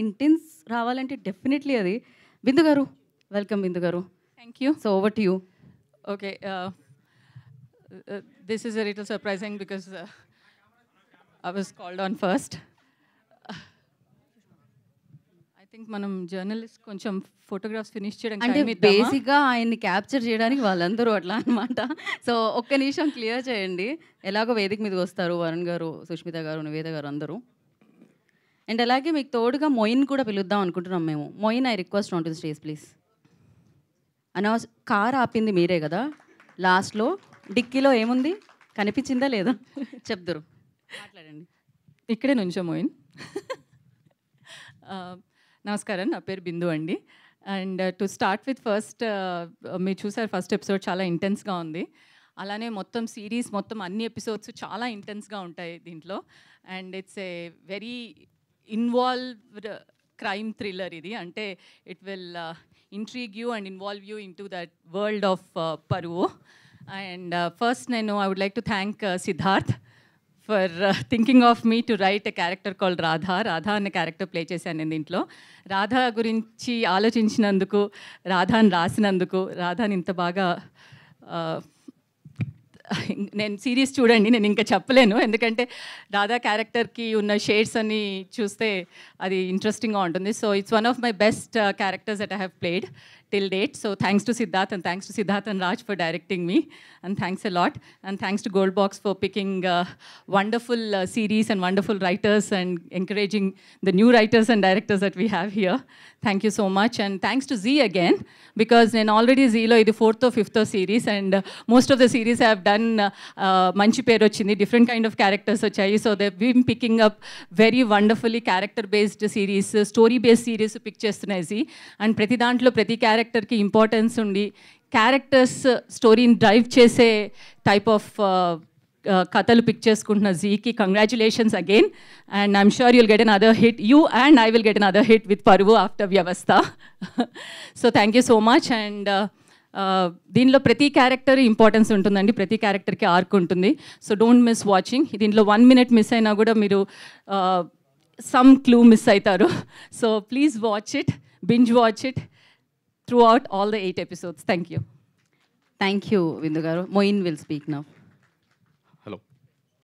Intense రావాలంటే definitely అది. బిందు గారు, వెల్కమ్ బిందు గారు. Thank you. So over to you. Okay, this is a little surprising because I was called on first. I think మనం journalist కొంచెం photographs finish చేయడానికి అంటే time ఇద్దామా? బేసిక్గా ఆయన్ని క్యాప్చర్ చేయడానికి వాళ్ళందరూ అట్లా అనమాట. సో ఒక్క నిమిషం క్లియర్ చేయండి. ఎలాగో వేదిక మీదకి వస్తారు వరుణ్ గారు, సుష్మిత గారు, నివేద గారు అందరూ. అండ్ అలాగే మీకు తోడుగా మొయిన్ కూడా పిలుద్దాం అనుకుంటున్నాం మేము. Moin, I request on to the stage please. Car ఆపింది మీరే కదా లాస్ట్లో. డిక్కీలో ఏముంది కనిపించిందా లేదా చెప్దురు, మాట్లాడండి. ఇక్కడే నుంచో మోయిన్. నమస్కారం, నా పేరు బిందు అండి. And to start with first, మీరు చూసారు ఫస్ట్ ఎపిసోడ్ చాలా ఇంటెన్స్గా ఉంది. అలానే మొత్తం సిరీస్ మొత్తం అన్ని ఎపిసోడ్స్ చాలా ఇంటెన్స్గా ఉంటాయి దీంట్లో. And it's a very involved crime thriller ఇది. అంటే it will intrigue you and involve you into that world of Paruvu. And first, I would like to thank Siddharth for thinking of me to write a character called Radha. Radha అనే character play చేశాను నేను దీంట్లో. రాధా గురించి ఆలోచించినందుకు, రాధాని రాసినందుకు, రాధాని ఇంత బాగా నేను series చూడండి, నేను ఇంకా చెప్పలేను. ఎందుకంటే రాధా క్యారెక్టర్కి ఉన్న షేడ్స్ అన్ని చూస్తే అది ఇంట్రెస్టింగ్గా ఉంటుంది. So it's one of my best characters that I have played till date. So thanks to Siddharth and thanks to Siddharth and Raj for directing me, and thanks a lot, and thanks to Goldbox for picking wonderful series and wonderful writers and encouraging the new writers and directors that we have here. Thank you so much, and thanks to Z again, because నేను already Zలో ఇది 4th or 5th series, and most of the series I have done మంచి పేరు వచ్చింది, different kind of characters వచ్చాయి. So they've been picking up very wonderfully character based series, story based series pick చేస్తున్నాయి Z, and ప్రతి దాంట్లో ప్రతి క్యారెక్టర్కి importance ఉండి క్యారెక్టర్స్ స్టోరీని డ్రైవ్ చేసే టైప్ ఆఫ్ కథలు పిక్ చేసుకుంటున్న జీకి congratulations again. And I'm sure you'll get another hit, you and I will get another hit with Paruvu after Vyavastha. So thank you so much. And దీనిలో ప్రతి character importance ఉంటుందండి, ప్రతి క్యారెక్టర్కి ఆర్క్ ఉంటుంది. So don't miss watching. దీంట్లో 1 minute miss అయినా కూడా మీరు సమ్ క్లూ మిస్ అవుతారు. So please watch it, binge watch it throughout all the 8 episodes. Thank you. Thank you Bindu గారు. Moin will speak now.